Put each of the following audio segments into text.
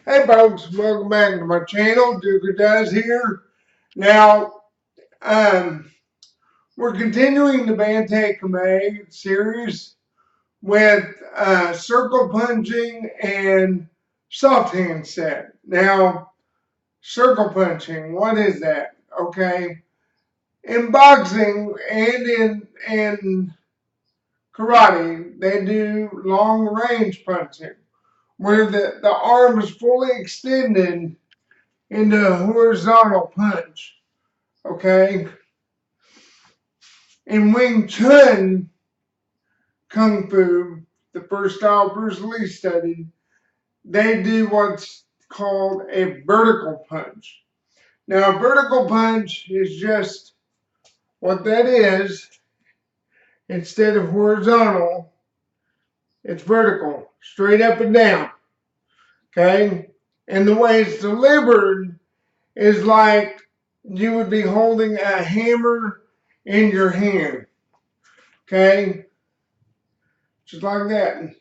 Hey folks, welcome back to my channel. Duker Does here. Now, um, we're continuing the Bantay Camay series with circle punching and soft hand set. Now, circle punching, what is that? Okay, in boxing and in karate, they do long range punching, where the arm is fully extended into a horizontal punch. Okay? In Wing Chun Kung Fu, the first style Bruce Lee studied, they do what's called a vertical punch. Now, a vertical punch is just what that is. Instead of horizontal, it's vertical, straight up and down. Okay? And the way it's delivered is like you would be holding a hammer in your hand. Okay? Just like that.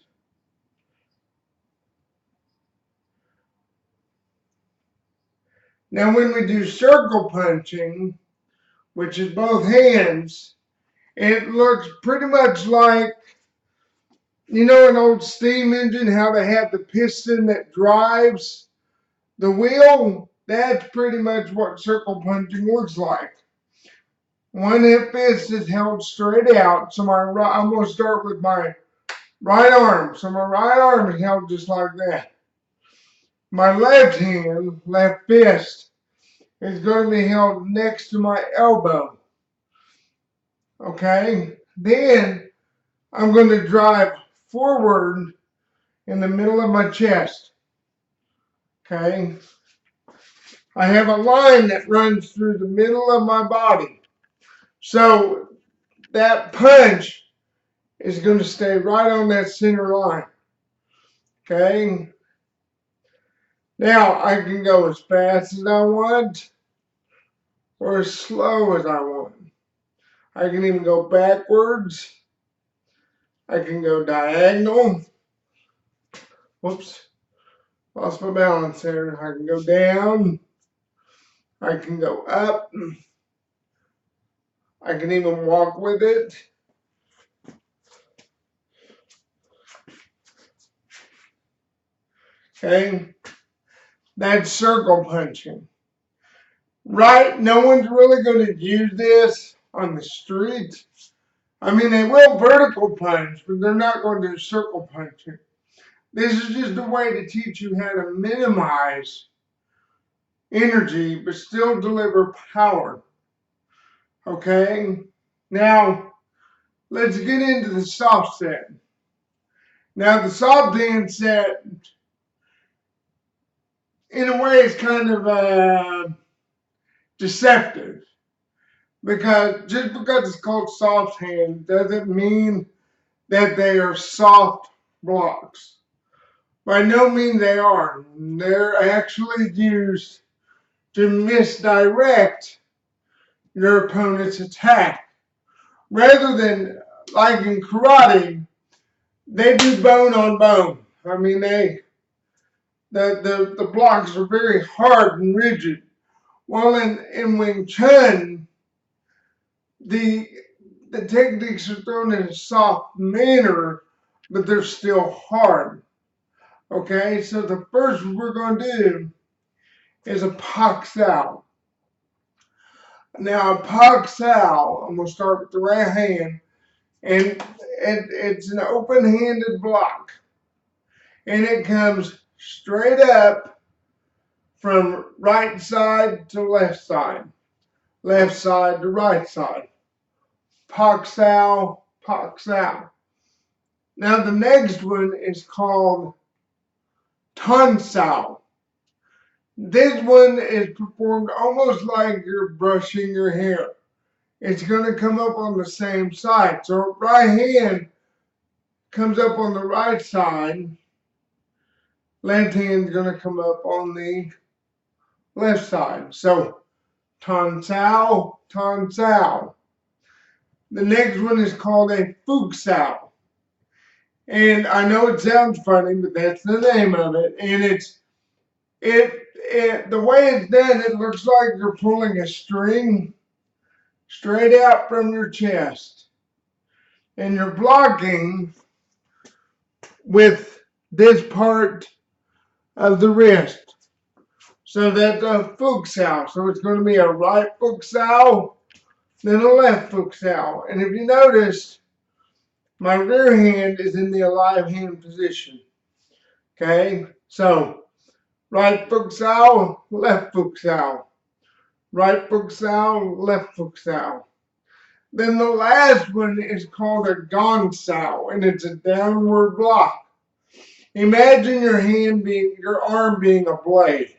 Now, when we do circle punching, which is both hands, it looks pretty much like, you know, an old steam engine, how they have the piston that drives the wheel. That's pretty much what circle punching looks like. One hip fist is held straight out. So I'm going to start with my right arm. So my right arm is held just like that. My left hand, left fist, is going to be held next to my elbow. Okay? Then I'm going to drive forward in the middle of my chest. Okay? I have a line that runs through the middle of my body. So that punch is going to stay right on that center line. Okay? Now I can go as fast as I want or as slow as I want. I can even go backwards. I can go diagonal. Whoops. Lost my balance there. I can go down. I can go up. I can even walk with it. Okay? That's circle punching. Right? No one's really going to use this on the street. I mean, they will vertical punch, but they're not going to do circle punching. This is just a way to teach you how to minimize energy, but still deliver power. Okay? Now, let's get into the soft set. Now, the soft hand set, in a way, is kind of deceptive. Because just because it's called soft hand doesn't mean that they are soft blocks. By no means they are. They're actually used to misdirect your opponent's attack. Rather than, like in karate, they do bone on bone. I mean, the blocks are very hard and rigid. While in Wing Chun, the techniques are thrown in a soft manner, but they're still hard. Okay, so the first we're going to do is a Pak Sao. Now, a Pak Sao, I'm going to start with the right hand, and it's an open-handed block. And it comes straight up from right side to left side to right side. Pak Sao, Pak Sao. Now, the next one is called Ton Sao. This one is performed almost like you're brushing your hair. It's going to come up on the same side. So right hand comes up on the right side. Left hand is going to come up on the left side. So Ton Sao, Ton Sao. The next one is called a Fug Sao. And I know it sounds funny, but that's the name of it. And it's the way it's done, it looks like you're pulling a string straight out from your chest. And you're blocking with this part of the wrist. So that's a futsal. So it's going to be a right futsal, then a left futsal. And if you notice, my rear hand is in the alive hand position. Okay, so right futsal, left futsal. Right futsal, left futsal. Then the last one is called a gonsal, and it's a downward block. Imagine your arm being a blade.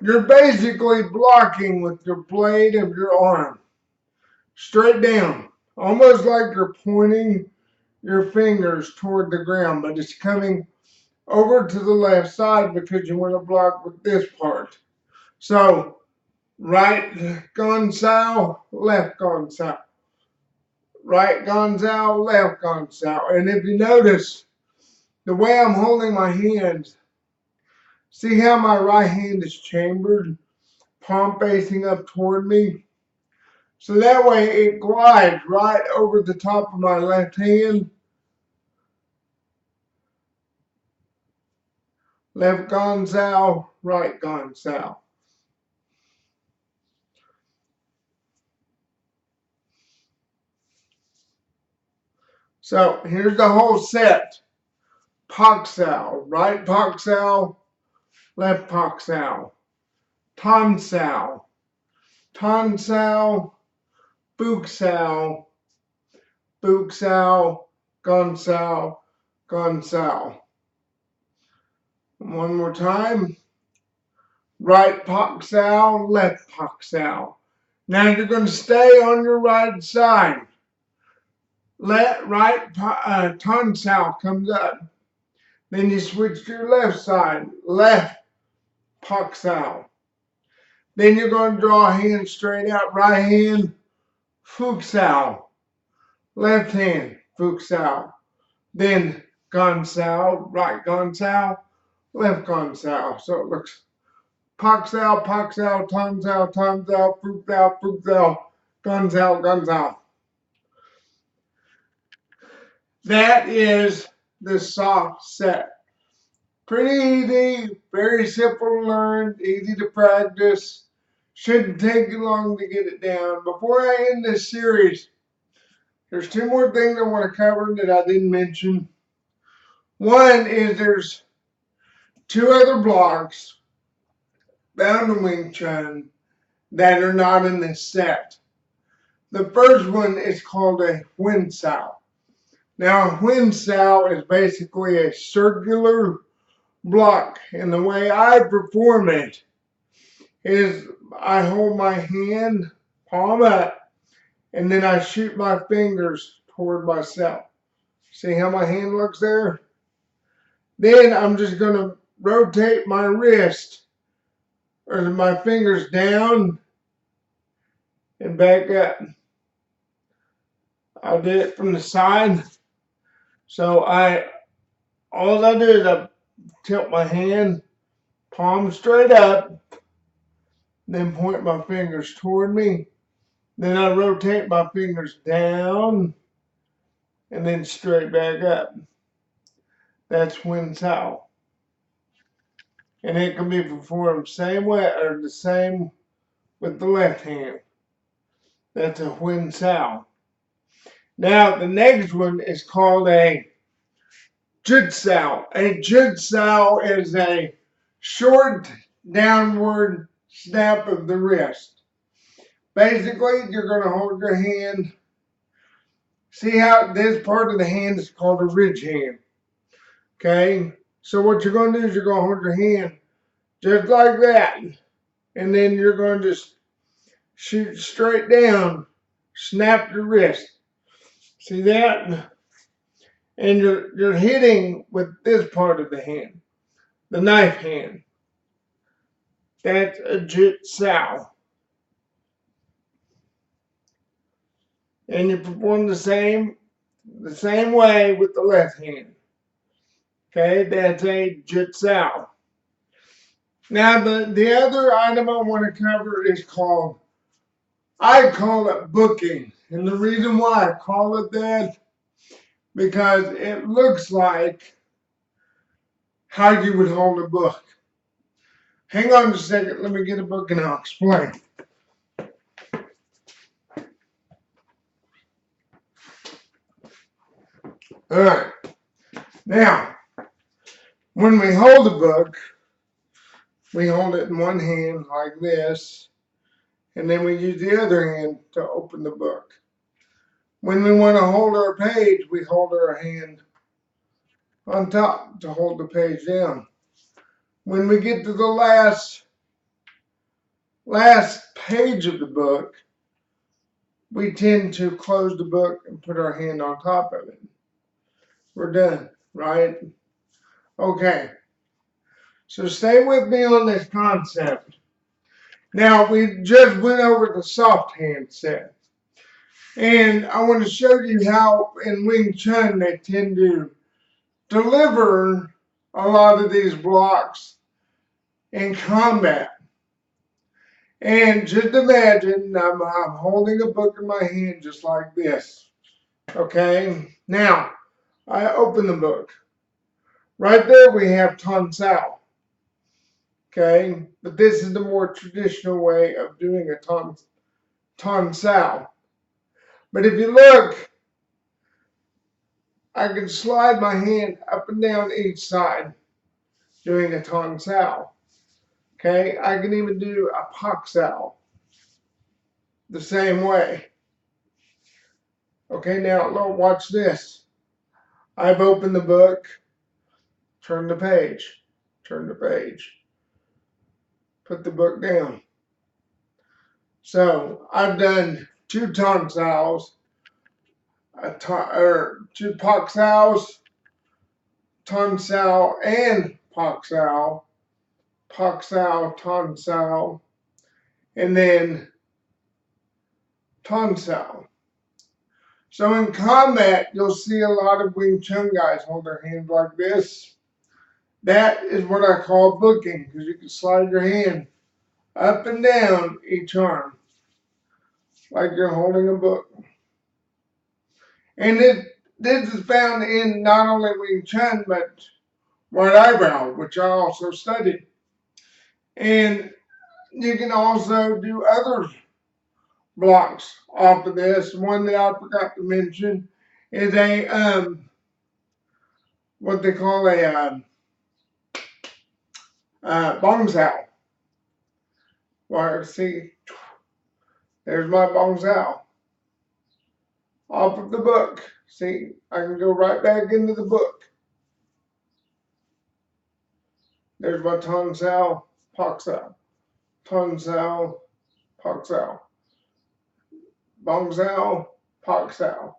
You're basically blocking with your blade of your arm, straight down, almost like you're pointing your fingers toward the ground, but it's coming over to the left side because you want to block with this part. So, right gonsal, left gonsal. Right gonsal, left gonsal. And if you notice, the way I'm holding my hands, see how my right hand is chambered, palm facing up toward me? So that way it glides right over the top of my left hand. Left gonsal, right gonsal. So here's the whole set. Poxal, right poxal, left poxal. Tonsal, tonsal, buxal, buxal, gonsal, gonsal. One more time. Right poxal, left poxal. Now you're going to stay on your right side. Right tonsal comes up. Then you switch to your left side. Left poxal. Then you're going to draw a hand straight out. Right hand, fuxal. Left hand, fuxal. Then gonsal, right gonsal, left gonsal. So it looks poxal, poxal, tonsal, tonsal, fuxal, fuxal, gonsal, gonsal. That is the soft set. Pretty easy, very simple to learn, easy to practice. Shouldn't take you long to get it down. Before I end this series, there's two more things I want to cover that I didn't mention. One is there's two other blocks bound in Wing Chun that are not in this set. The first one is called a Huin Sao. Now, a Huin Sao is basically a circular block, and the way I perform it is I hold my hand palm up and then I shoot my fingers toward myself. See how my hand looks there? Then I'm just going to rotate my wrist or my fingers down and back up. I'll do it from the side. So all I do is I tilt my hand, palm straight up, then point my fingers toward me. Then I rotate my fingers down and then straight back up. That's Huin Sao. And it can be performed same way or the same with the left hand. That's a Huin Sao. Now the next one is called a Jutsao. A Jutsao is a short downward snap of the wrist. Basically, you're going to hold your hand. See how this part of the hand is called a ridge hand. Okay? So what you're going to do is you're going to hold your hand just like that. And then you're going to just shoot straight down, snap your wrist. See that? And you're hitting with this part of the hand, the knife hand. That's a Jutsao. And you perform the same way with the left hand. Okay, that's a Jutsao. Now the other item I want to cover is called, I call it booking. And the reason why I call it that, because it looks like how you would hold a book. Hang on a second, let me get a book and I'll explain. Alright, now, when we hold a book, we hold it in one hand like this, and then we use the other hand to open the book. When we want to hold our page, we hold our hand on top to hold the page down. When we get to the last page of the book, we tend to close the book and put our hand on top of it. We're done, right? Okay. So stay with me on this concept. Now, we just went over the soft hand set. And I want to show you how in Wing Chun they tend to deliver a lot of these blocks in combat. And just imagine I'm holding a book in my hand just like this. Okay? Now, I open the book. Right there we have Ton Sao. Okay? But this is the more traditional way of doing a Ton Sao. But if you look, I can slide my hand up and down each side doing a Ton Sao. Okay? I can even do a Pak Sao the same way. Okay, now watch this. I've opened the book, turn the page, put the book down. So I've done two Ton Saos, two Pak Saos, Ton Sao and Pak Sao, Ton Sao, and then Ton Sao. So in combat, you'll see a lot of Wing Chun guys hold their hands like this. That is what I call booking, because you can slide your hand up and down each arm, like you're holding a book. And this is found in not only Wing Chun, but White Eyebrow, which I also studied. And you can also do other blocks off of this. One that I forgot to mention is a what they call a bong sao. Well, see, there's my bong sao off of the book. See, I can go right back into the book. There's my Ton Sao, Pak Sao, Ton Sao, Pak Sao, Bong Sao, Pak Sao.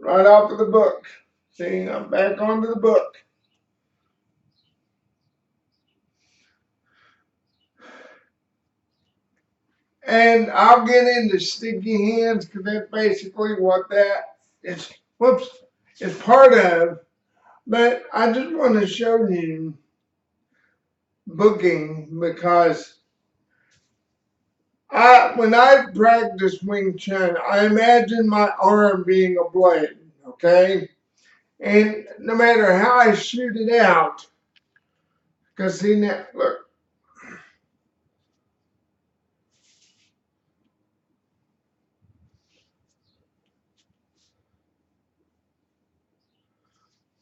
Right off of the book. See, I'm back onto the book. And I'll get into sticky hands because that's basically what that is, is part of. But I just want to show you booking because when I practice Wing Chun, I imagine my arm being a blade, okay? And no matter how I shoot it out, because see now, look.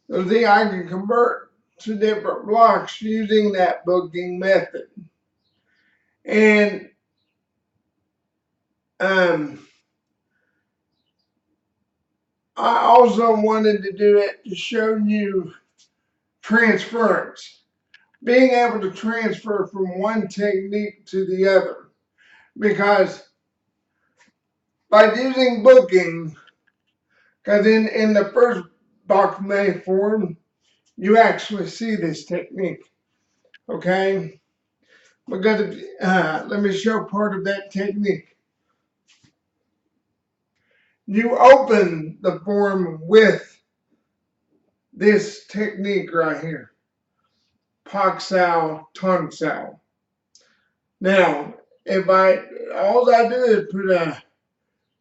So see, I can convert to different blocks using that booking method. And I also wanted to do it to show you transference. Being able to transfer from one technique to the other. Because by using booking, because in the first Bantay Camay form, you actually see this technique. Okay? Because let me show part of that technique. You open the form with this technique right here. Hoxal tonsal. Now, all I do is put a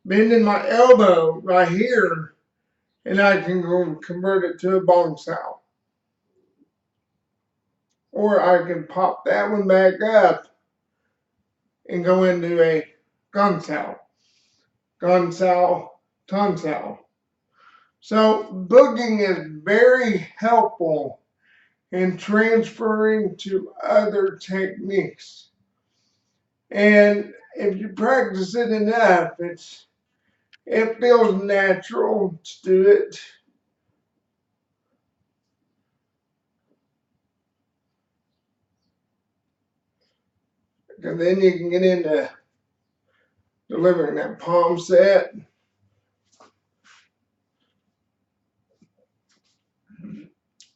bend in my elbow right here, and I can go convert it to a bone sow. Or I can pop that one back up and go into a gun sow tonsal. So booking is very helpful in transferring to other techniques. And if you practice it enough, it feels natural to do it. And then you can get into delivering that palm set.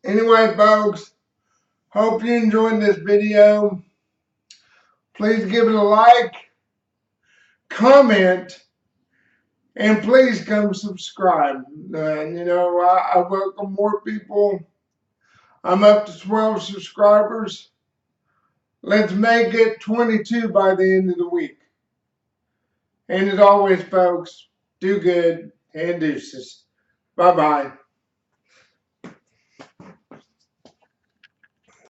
Anyway, folks, hope you enjoyed this video. Please give it a like, comment, and please come subscribe. I welcome more people. I'm up to 12 subscribers. Let's make it 22 by the end of the week. And as always, folks, do good and deuces. Bye-bye.